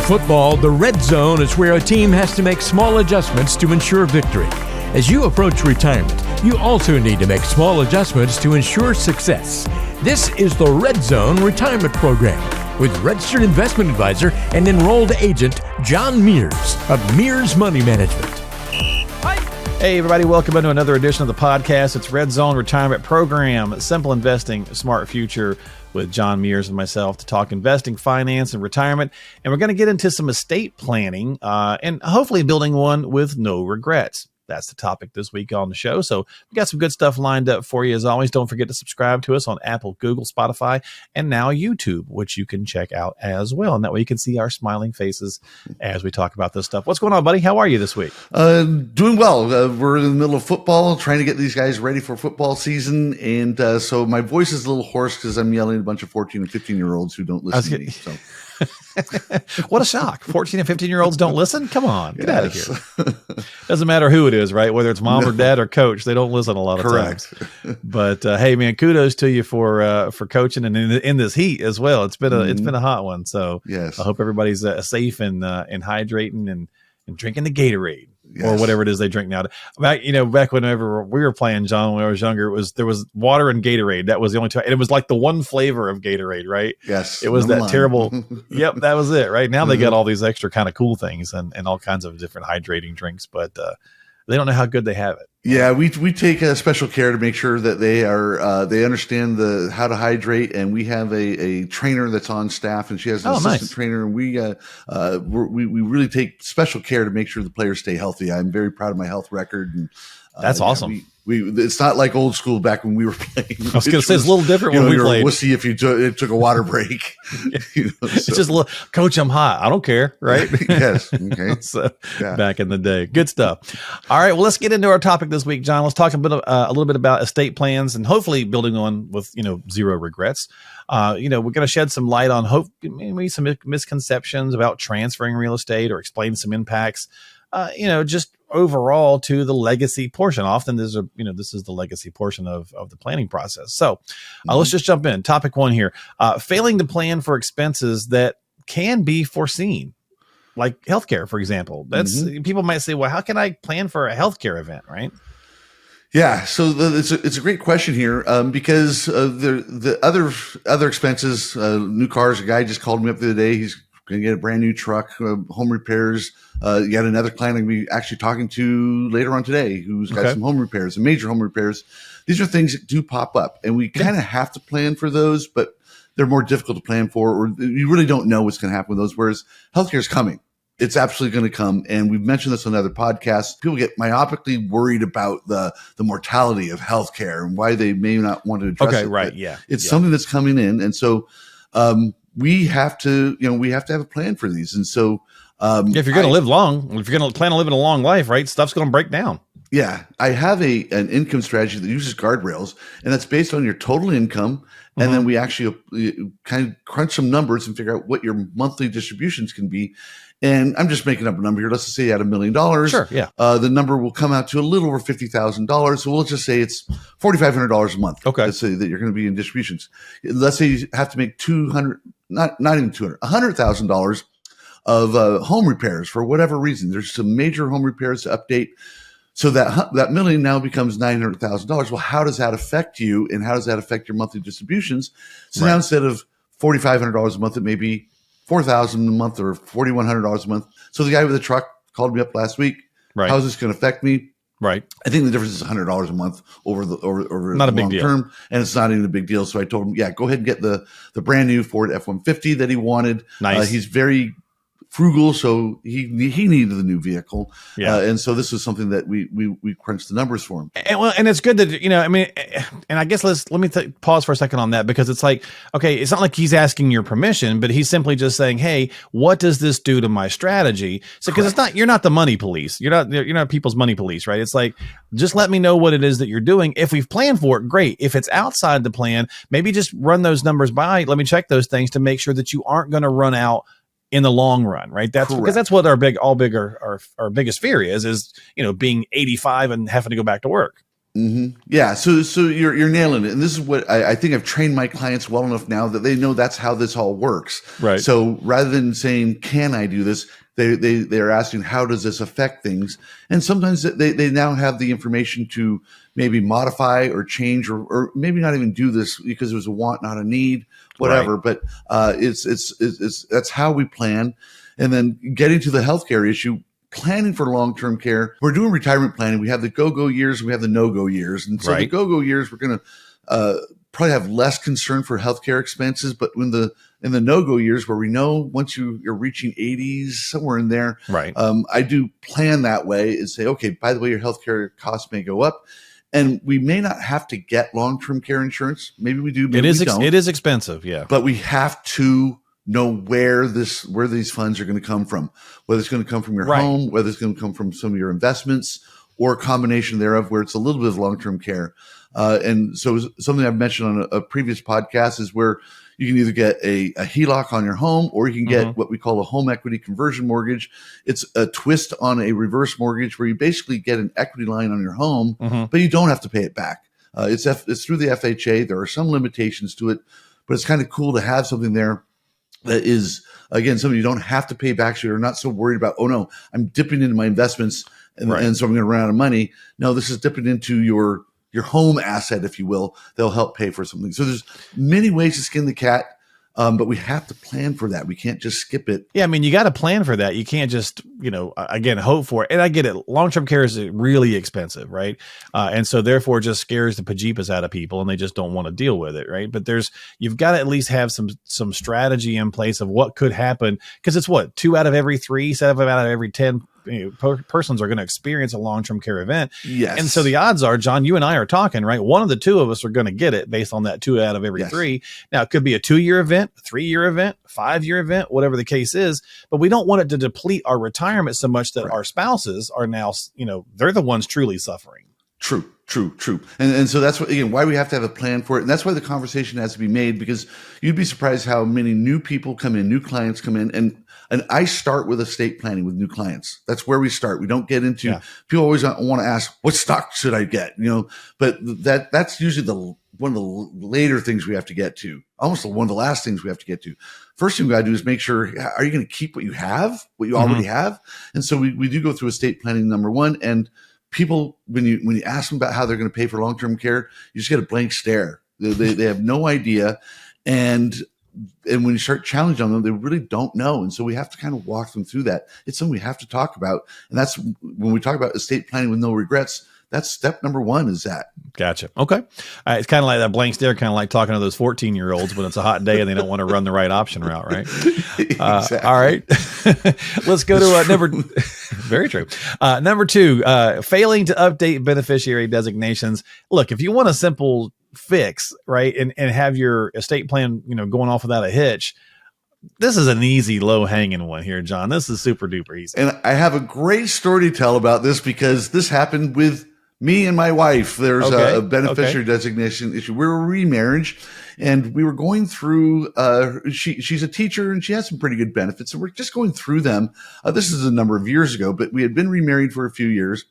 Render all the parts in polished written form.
football, the red zone is where a team has to make small adjustments to ensure victory. As you approach retirement, you also need to make small adjustments to ensure success. This is the Red Zone Retirement Program with registered investment advisor and enrolled agent John Mears of Mears Money Management. Hey everybody, welcome into another edition of the podcast. It's Red Zone Retirement Program, Simple Investing, Smart Future with John Mears and myself to talk investing, finance, and retirement. And we're going to get into some estate planning and hopefully building one with no regrets. That's the topic this week on the show. So we got some good stuff lined up for you. As always, don't forget to subscribe to us on Apple, Google, Spotify, and now YouTube, which you can check out as well. And that way you can see our smiling faces as we talk about this stuff. What's going on, buddy? How are you this week? Doing well. We're in the middle of football, trying to get these guys ready for football season. And so my voice is a little hoarse because I'm yelling at a bunch of 14 and 15-year-olds who don't listen to me. So. What a shock. 14 and 15-year-olds don't listen? Come on, get out of here. Doesn't matter who it is, right? Whether it's mom or dad or coach, they don't listen a lot of times. But hey, man, kudos to you for coaching and in this heat as well. It's been a hot one. So yes. I hope everybody's safe and hydrating and drinking the Gatorade. Yes. Or whatever it is they drink now. Back whenever we were playing, John, when I was younger, there was water and Gatorade. That was the only two. And it was like the one flavor of Gatorade, right? Yes. It was that terrible. Yep, that was it, right? Now they got all these extra kind of cool things and all kinds of different hydrating drinks, but they don't know how good they have it. Yeah, we take special care to make sure that they understand how to hydrate, and we have a trainer that's on staff, and she has an assistant trainer, and we really take special care to make sure the players stay healthy. I'm very proud of my health record, and that's awesome. It's not like old school back when we were playing. I was going to say it's a little different when we played. We'll see if you took a water break. It's just a little, Coach, I'm hot. I don't care, right? Yes. Okay. So back in the day, good stuff. All right, well, let's get into our topic this week, John. Let's talk a little bit about estate plans and hopefully building one with zero regrets. We're going to shed some light on maybe some misconceptions about transferring real estate or explain some impacts. Just overall to the legacy portion. Often this is the legacy portion of the planning process. So let's just jump in. Topic one here, failing to plan for expenses that can be foreseen, like healthcare, for example. That's people might say, well, how can I plan for a healthcare event? Right. Yeah, so it's a great question here because the other expenses, new cars. A guy just called me up the other day. He's going to get a brand new truck, home repairs. You got another client I'm going to be actually talking to later on today who's got some home repairs, some major home repairs. These are things that do pop up, and we kind of have to plan for those, but they're more difficult to plan for, or you really don't know what's going to happen with those, whereas healthcare is coming. It's absolutely going to come. And we've mentioned this on other podcasts. People get myopically worried about the mortality of healthcare and why they may not want to address it. Right. Yeah. It's something that's coming in. And so, we have to have a plan for these. And so, if you're going to live long, if you're going to plan on living a long life, right, stuff's going to break down. Yeah. I have an income strategy that uses guardrails, and that's based on your total income. And then we actually kind of crunch some numbers and figure out what your monthly distributions can be. And I'm just making up a number here. Let's just say you had $1 million. Sure. Yeah. The number will come out to a little over $50,000. So we'll just say it's $4,500 a month. Okay. Let's say that you're going to be in distributions. Let's say you have to make $100,000 of home repairs for whatever reason. There's some major home repairs to update. So that million now becomes $900,000. Well, how does that affect you, and how does that affect your monthly distributions? So now instead of $4,500 a month, it may be $4,000 a month or $4,100 a month. So the guy with the truck called me up last week. Right. How is this going to affect me? Right. I think the difference is $100 a month over not a big deal. Term, and it's not even a big deal. So I told him, go ahead and get the brand new Ford F-150 that he wanted. Nice. He's very frugal, so he needed the new vehicle. Yeah. And so this was something that we crunched the numbers for him. And it's good that, and I guess let me pause for a second on that, because it's like, okay, it's not like he's asking your permission, but he's simply just saying, hey, what does this do to my strategy? So, because you're not the money police. You're not people's money police, right? It's like, just let me know what it is that you're doing. If we've planned for it, great. If it's outside the plan, maybe just run those numbers by. Let me check those things to make sure that you aren't going to run out in the long run, right? That's because that's what our biggest fear is being 85 and having to go back to work. Yeah. So you're nailing it. And this is what I think I've trained my clients well enough now that they know that's how this all works. Right. So rather than saying, can I do this? They're asking, how does this affect things? And sometimes they now have the information to maybe modify or change, or maybe not even do this because it was a want, not a need, whatever. Right. But it's that's how we plan. And then getting to the healthcare issue, planning for long-term care. We're doing retirement planning. We have the go-go years, we have the no-go years. And so the go-go years, we're going to probably have less concern for healthcare expenses. But in the no-go years, where we know once you're reaching 80s, somewhere in there, right. I do plan that way and say, okay, by the way, your healthcare costs may go up. And we may not have to get long-term care insurance. Maybe we do. Maybe we don't. It is expensive. Yeah. But we have to know where these funds are going to come from, whether it's going to come from your home, whether it's going to come from some of your investments, or a combination thereof, where it's a little bit of long-term care. And so something I've mentioned on a previous podcast is where you can either get a HELOC on your home, or you can get what we call a home equity conversion mortgage. It's a twist on a reverse mortgage where you basically get an equity line on your home, but you don't have to pay it back. It's through the FHA. There are some limitations to it, but it's kind of cool to have something there that is, again, something you don't have to pay back. So you're not so worried about, oh no, I'm dipping into my investments and so I'm going to run out of money. No, this is dipping into your home asset, if you will. They'll help pay for something. So there's many ways to skin the cat. But we have to plan for that. We can't just skip it. Yeah, I mean, you got to plan for that. You can't just, again, hope for it. And I get it. Long-term care is really expensive, right? And so therefore it just scares the bejeepas out of people, and they just don't want to deal with it, right? But you've got to at least have some strategy in place of what could happen, because it's 2 out of every 3, 7 out of every 10 persons are going to experience a long-term care event. Yes. And so the odds are, John, you and I are talking, right? One of the two of us are going to get it based on that 2 out of every 3. Now, it could be a 2-year event, a 3-year event, 5-year event, whatever the case is, but we don't want it to deplete our retirement so much that our spouses are now, they're the ones truly suffering. True. And so that's why we have to have a plan for it. And that's why the conversation has to be made, because you'd be surprised how many new people come in, new clients come in. And I start with estate planning with new clients. That's where we start. We don't get into, people always want to ask, what stock should I get? But that's usually one of the later things we have to get to, almost one of the last things we have to get to. First thing we got to do is make sure, are you going to keep what you have, what you already have? And so we do go through estate planning, number one. And people, when you ask them about how they're going to pay for long-term care, you just get a blank stare. They have no idea. And when you start challenging them, they really don't know. And so we have to kind of walk them through that. It's something we have to talk about. And that's when we talk about estate planning with no regrets. That's step number 1 is that. Gotcha. Okay. It's kind of like that blank stare, kind of like talking to those 14-year-olds when it's a hot day and they don't want to run the right option route, right? Exactly. All right. Let's go to number. Very true. Number 2, failing to update beneficiary designations. Look, if you want a simple fix, right, and have your estate plan, going off without a hitch, this is an easy, low-hanging one here, John. This is super duper easy. And I have a great story to tell about this, because this happened with me and my wife. There's a beneficiary designation issue. We were remarriage, and we were going through, she's a teacher and she has some pretty good benefits. So we're just going through them. This is a number of years ago, but we had been remarried for a few years,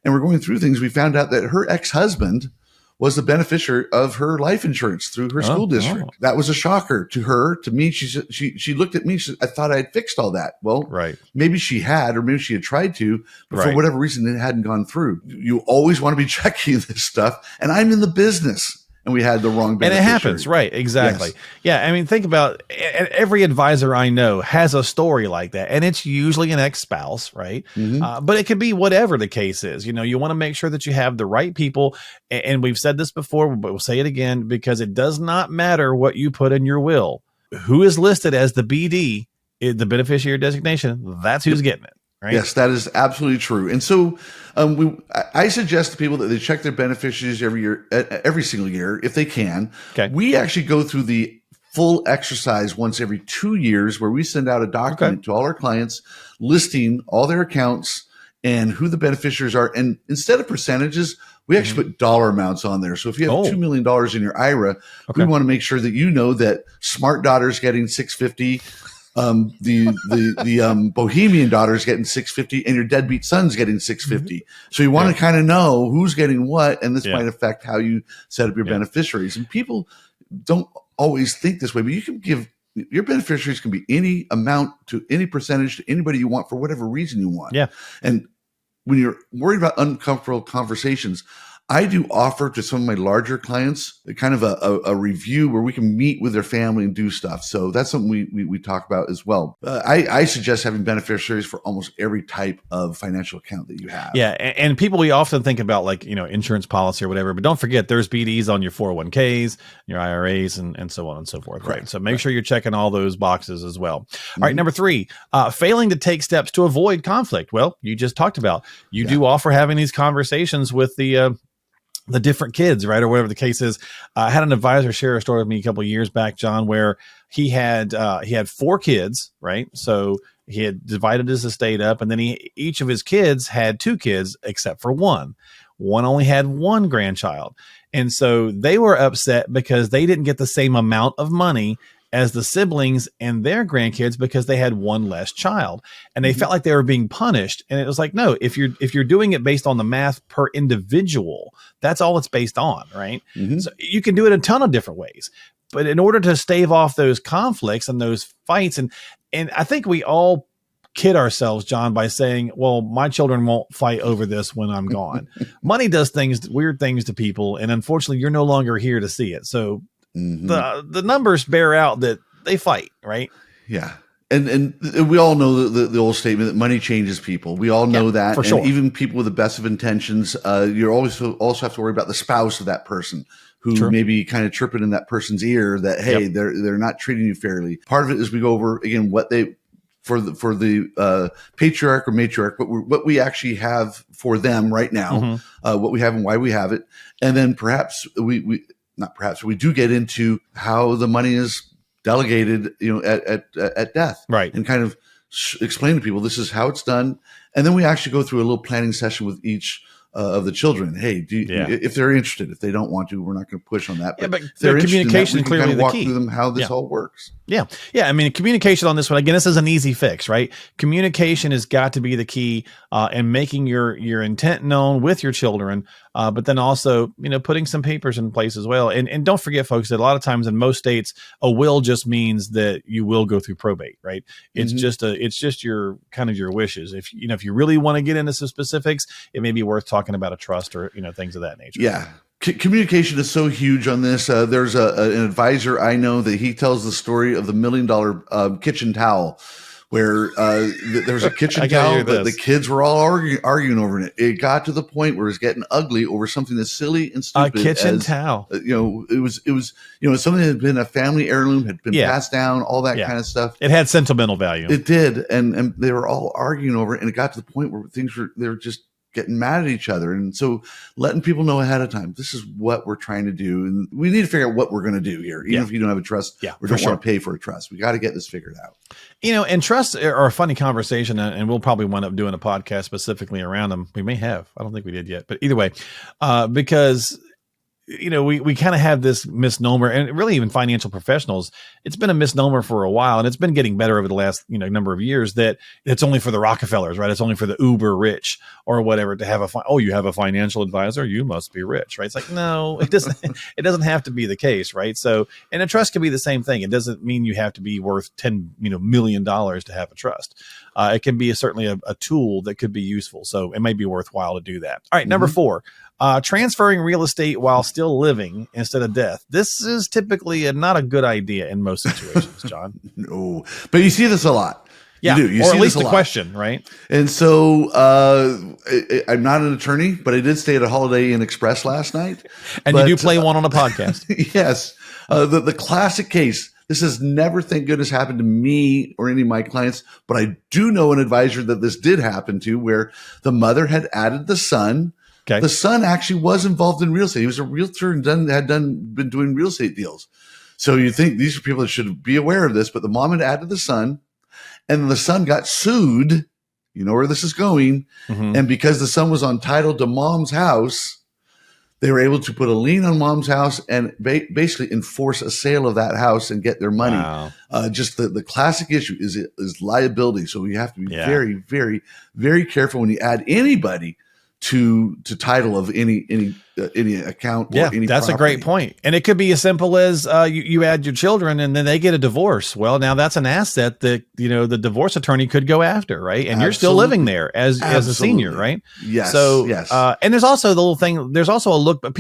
and we're going through things. We found out that her ex-husband was the beneficiary of her life insurance through her school district. That was a shocker to her. To me, she looked at me. I thought I had fixed all that. Well, maybe she had, or maybe she had tried to, but for whatever reason, it hadn't gone through. You always want to be checking this stuff. And I'm in the business. And we had the wrong beneficiary. And it happens, right? Exactly. Yes. Yeah. I mean, think about every advisor I know has a story like that, and it's usually an ex-spouse, right? But it could be whatever the case is. You want to make sure that you have the right people. And we've said this before, but we'll say it again, because it does not matter what you put in your will. Who is listed as the BD, the beneficiary designation, that's who's getting it. Right? Yes, that is absolutely true. And so I suggest to people that they check their beneficiaries every single year, if they can. Okay. We actually go through the full exercise once every 2 years, where we send out a document to all our clients listing all their accounts and who the beneficiaries are. And instead of percentages, we actually put dollar amounts on there. So if you have $2 million in your IRA, we want to make sure that that Smart Daughter's getting $650. The bohemian daughter is getting 650 and your deadbeat son's getting 650. So you want to kind of know who's getting what, and this might affect how you set up your beneficiaries. And people don't always think this way, but you can give your beneficiaries can be any amount to any percentage to anybody you want for whatever reason you want. Yeah. And when you're worried about uncomfortable conversations, I do offer to some of my larger clients kind of a review where we can meet with their family and do stuff. So that's something we talk about as well. I suggest having beneficiaries for almost every type of financial account that you have. Yeah. And people, we often think about like, insurance policy or whatever, but don't forget there's BDs on your 401ks, your IRAs, and so on and so forth. Right. So make sure you're checking all those boxes as well. All right. Number 3, failing to take steps to avoid conflict. Well, you just talked about, you do offer having these conversations with the different kids, right? Or whatever the case is. I had an advisor share a story with me a couple of years back, John, where he had 4 kids, right? So he had divided his estate up, and then each of his kids had 2 kids except for one. One only had 1 grandchild. And so they were upset because they didn't get the same amount of money as the siblings and their grandkids because they had 1 less child, and they felt like they were being punished. And it was like, no, if you're doing it based on the math per individual, that's all it's based on, right? So you can do it a ton of different ways, but in order to stave off those conflicts and those fights, and I think we all kid ourselves, John, by saying, well, my children won't fight over this when I'm gone. Money does weird things to people, and unfortunately you're no longer here to see it. So the numbers bear out that they fight, right? Yeah. And we all know the old statement that money changes people. We all know that. For sure. And even people with the best of intentions, you're always also have to worry about the spouse of that person who may be kind of chirping in that person's ear that, hey, they're not treating you fairly. Part of it is we go over, again, what they, for the patriarch or matriarch, what we actually have for them right now, what we have and why we have it. And then perhaps we do get into how the money is delegated, at death, right? And kind of explain to people this is how it's done, and then we actually go through a little planning session with each of the children. Hey, if they're interested, if they don't want to, we're not going to push on that. But if they're communication clearly kind of the walk key. through them how this all works. Yeah. I mean, communication on this one, again, this is an easy fix, right? Communication has got to be the key, and making your intent known with your children, but then also, putting some papers in place as well. And don't forget, folks, that a lot of times in most states, a will just means that you will go through probate, right? It's just your kind of your wishes. If you really want to get into some specifics, it may be worth talking about a trust or, things of that nature. Yeah. Communication is so huge on this. There's an advisor I know that he tells the story of the $1 million kitchen towel, where there's a kitchen towel that the kids were all arguing over it. It got to the point where it's getting ugly over something that's silly and stupid. A kitchen towel. It was something that had been a family heirloom, had been passed down, all that kind of stuff. It had sentimental value. It did, and they were all arguing over it, and it got to the point where they were just getting mad at each other. And so letting people know ahead of time, this is what we're trying to do. And we need to figure out what we're going to do here. Even if you don't have a trust or don't want to pay for a trust, we got to get this figured out. And trusts are a funny conversation, and we'll probably wind up doing a podcast specifically around them. We may have. I don't think we did yet. But either way, because we kind of have this misnomer, and really even financial professionals, it's been a misnomer for a while, and it's been getting better over the last, number of years, that it's only for the Rockefellers, right? It's only for the uber rich or whatever to have you have a financial advisor, you must be rich, right? It's like, no, it doesn't have to be the case, right? So, and a trust can be the same thing. It doesn't mean you have to be worth $10 million to have a trust. It can be certainly a tool that could be useful. So it may be worthwhile to do that. All right. Number 4, transferring real estate while still living instead of death. This is typically not a good idea in most situations, John. No, but you see this a lot. Yeah, you or see at least this a question, right? And so I'm not an attorney, but I did stay at a Holiday Inn Express last night. And you do play one on a podcast. Yes. The classic case. This has never, thank goodness, happened to me or any of my clients, but I do know an advisor that this did happen to, where the mother had added the son. Okay. The son actually was involved in real estate. He was a realtor and been doing real estate deals. So you think these are people that should be aware of this, but the mom had added the son, and the son got sued. You know where this is going. And because the son was on title to mom's house, they were able to put a lien on mom's house and basically enforce a sale of that house and get their money. Wow. Just the classic issue is liability. So you have to be very, very, very careful when you add anybody to title of any account. Or any that's property. a great point. And it could be as simple as you add your children and then they get a divorce. Well, now that's an asset that, the divorce attorney could go after, right? And you're still living there as a senior, right? Yes. So, yes. And there's also the little thing, there's also a look, but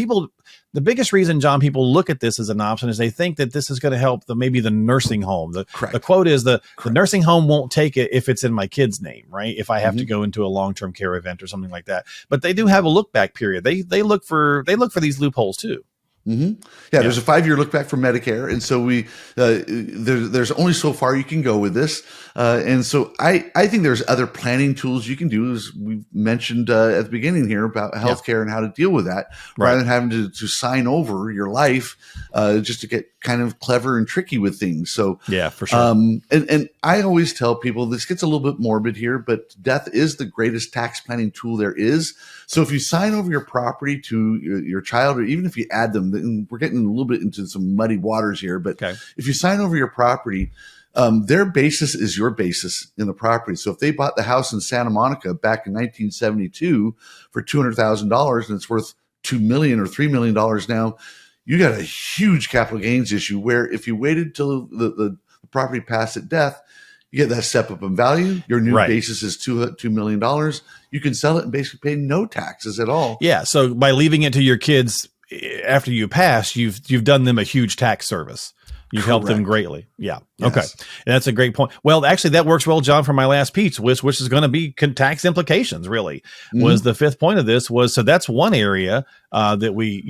the biggest reason, John, people look at this as an option is they think that this is going to help maybe the nursing home. The quote is the nursing home won't take it if it's in my kid's name, right? If I have to go into a long-term care event or something like that. But they do have a look back period. They look for these loopholes too. Mm-hmm. Yeah, there's a 5-year look back for Medicare, and so there's only so far you can go with this, and so I think there's other planning tools you can do, as we mentioned at the beginning here about healthcare and how to deal with that, rather than having to sign over your life just to get kind of clever and tricky with things. So yeah, for sure. And I always tell people this gets a little bit morbid here, but death is the greatest tax planning tool there is. So if you sign over your property to your child, or even if you add them, and we're getting a little bit into some muddy waters here, but if you sign over your property, their basis is your basis in the property. So if they bought the house in Santa Monica back in 1972 for $200,000 and it's worth $2 million or $3 million now, you got a huge capital gains issue where if you waited till the property passed at death, you get that step up in value. Your new basis is $2 million. You can sell it and basically pay no taxes at all. Yeah. So by leaving it to your kids after you pass, you've done them a huge tax service. You've helped them greatly. Yeah. Yes. Okay. And that's a great point. Well, actually, that works well, John, for my last piece, which is going to be tax implications, really, was the fifth point of this was. So that's one area that we,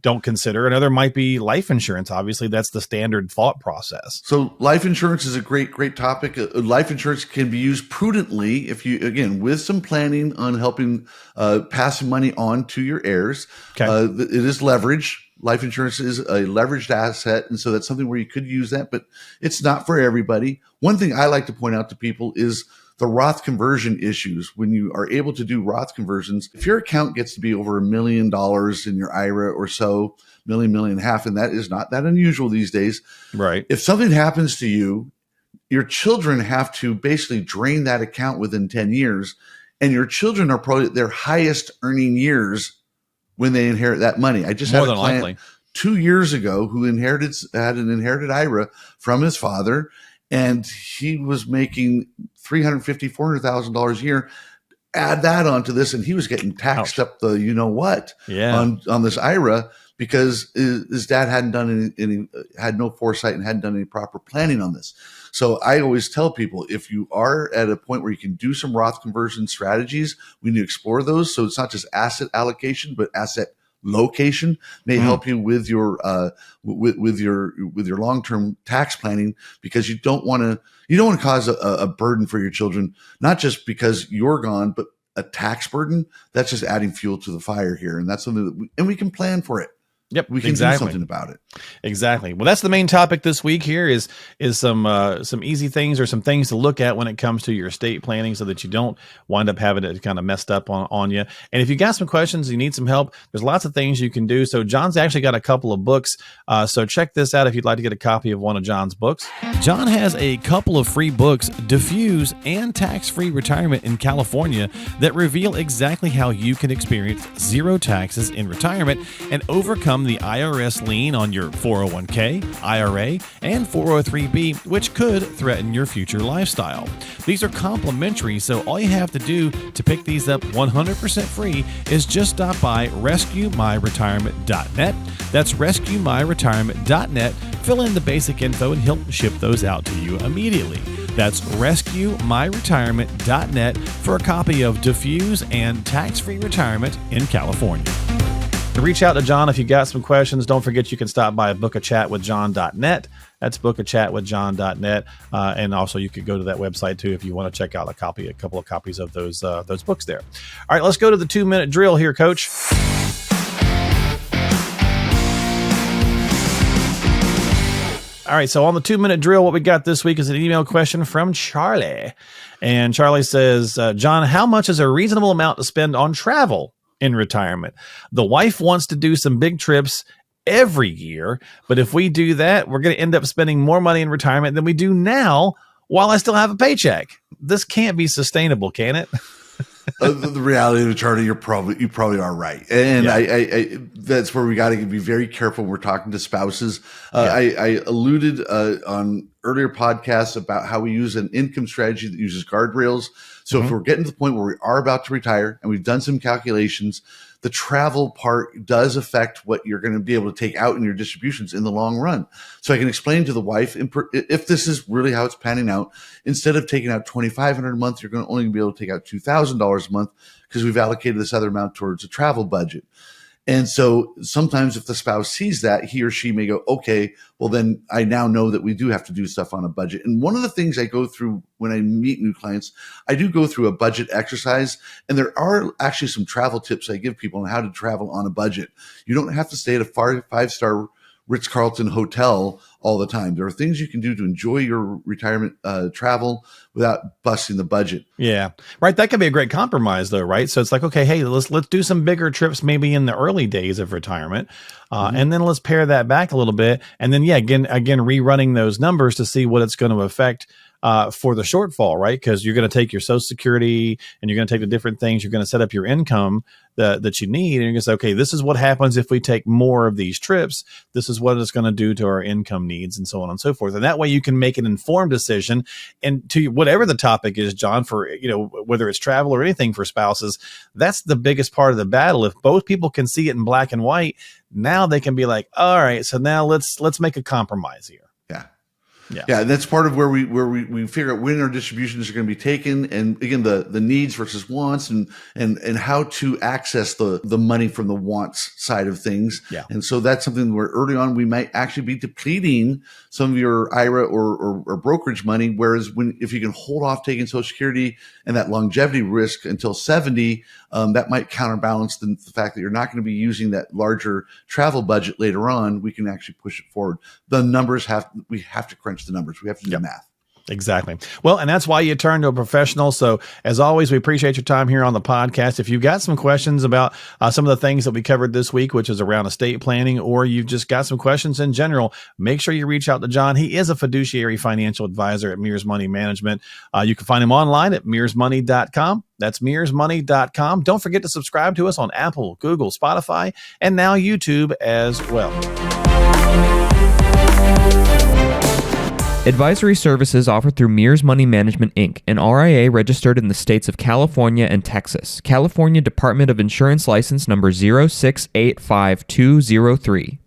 don't consider. Another might be life insurance. Obviously, that's the standard thought process. So life insurance is a great topic. Life insurance can be used prudently if you, again, with some planning on helping pass money on to your heirs. It is leverage. Life insurance is a leveraged asset. And so that's something where you could use that, but it's not for everybody. One thing I like to point out to people is the Roth conversion issues. When you are able to do Roth conversions, if your account gets to be over $1 million in your IRA or so, $1.5 million, and that is not that unusual these days. Right. If something happens to you, your children have to basically drain that account within 10 years, and your children are probably at their highest earning years when they inherit that money. I just had a client 2 years ago who had an inherited IRA from his father, and he was making $350,000, $400,000 a year. Add that onto this, and he was getting taxed up the on this IRA because his dad hadn't done any had no foresight and hadn't done any proper planning on this. So I always tell people, if you are at a point where you can do some Roth conversion strategies, we need to explore those. So it's not just asset allocation, but asset location may help you with your long-term tax planning, because you don't want to cause a burden for your children, not just because you're gone, but a tax burden. That's just adding fuel to the fire here, and that's something that we can plan for it. Yep, we can do something about it. Exactly. Well, that's the main topic this week. Here is some easy things or some things to look at when it comes to your estate planning, so that you don't wind up having it kind of messed up on you. And if you got some questions, you need some help, there's lots of things you can do. So John's actually got a couple of books. So check this out if you'd like to get a copy of one of John's books. John has a couple of free books, Diffuse and Tax-Free Retirement in California, that reveal exactly how you can experience zero taxes in retirement and overcome the IRS lien on your 401k, IRA, and 403b, which could threaten your future lifestyle. These are complimentary, so all you have to do to pick these up 100% free is just stop by rescuemyretirement.net. That's rescuemyretirement.net. Fill in the basic info and he'll ship those out to you immediately. That's rescuemyretirement.net for a copy of Diffuse and Tax-Free Retirement in California. To reach out to John if you got some questions, don't forget you can stop by bookachatwithjohn.net. That's bookachatwithjohn.net. And also you could go to that website too if you want to check out a couple of copies of those books there. All right, let's go to the 2-minute drill here, Coach. All right, so on the 2-minute drill, what we got this week is an email question from Charlie. And Charlie says, John, how much is a reasonable amount to spend on travel in retirement. The wife wants to do some big trips every year, but if we do that, we're going to end up spending more money in retirement than we do now while I still have a paycheck. This can't be sustainable, can it? The reality of the charter, you probably are right, and Yeah. I that's where we got to be very careful when we're talking to spouses. I alluded on earlier podcasts about how we use an income strategy that uses guardrails. So if we're getting to the point where we are about to retire and we've done some calculations, the travel part does affect what you're going to be able to take out in your distributions in the long run. So I can explain to the wife, if this is really how it's panning out, instead of taking out $2,500 a month, you're going to only be able to take out $2,000 a month because we've allocated this other amount towards a travel budget. And so sometimes if the spouse sees that, he or she may go, okay, well, then I now know that we do have to do stuff on a budget. And one of the things I go through when I meet new clients, I do go through a budget exercise. And there are actually some travel tips I give people on how to travel on a budget. You don't have to stay at a 5-star Ritz-Carlton hotel all the time. There are things you can do to enjoy your retirement travel without busting the budget. Yeah, right. That could be a great compromise, though, right? So it's like, okay, hey, let's do some bigger trips, maybe in the early days of retirement, and then let's pare that back a little bit, and then again, rerunning those numbers to see what it's going to affect for the shortfall, right? Because you're going to take your Social Security and you're going to take the different things. You're going to set up your income that you need, and you're going to say, okay, this is what happens if we take more of these trips. This is what it's going to do to our income needs, and so on and so forth. And that way, you can make an informed decision. And to whatever the topic is, John, for whether it's travel or anything for spouses, that's the biggest part of the battle. If both people can see it in black and white, now they can be like, all right, so now let's make a compromise here. Yeah, and that's part of where we figure out when our distributions are going to be taken, and again the needs versus wants, and how to access the money from the wants side of things. Yeah, and so that's something where early on we might actually be depleting some of your IRA or brokerage money. Whereas if you can hold off taking Social Security and that longevity risk until 70, that might counterbalance the fact that you're not going to be using that larger travel budget later on. We can actually push it forward. The numbers we have to crunch the numbers. We have to do the math. Exactly. Well, and that's why you turn to a professional. So as always, we appreciate your time here on the podcast. If you've got some questions about some of the things that we covered this week, which is around estate planning, or you've just got some questions in general, make sure you reach out to John. He is a fiduciary financial advisor at Mears Money Management. You can find him online at mearsmoney.com. That's mearsmoney.com. Don't forget to subscribe to us on Apple, Google, Spotify, and now YouTube as well. Advisory services offered through Mears Money Management, Inc., an RIA registered in the states of California and Texas. California Department of Insurance License number 0685203.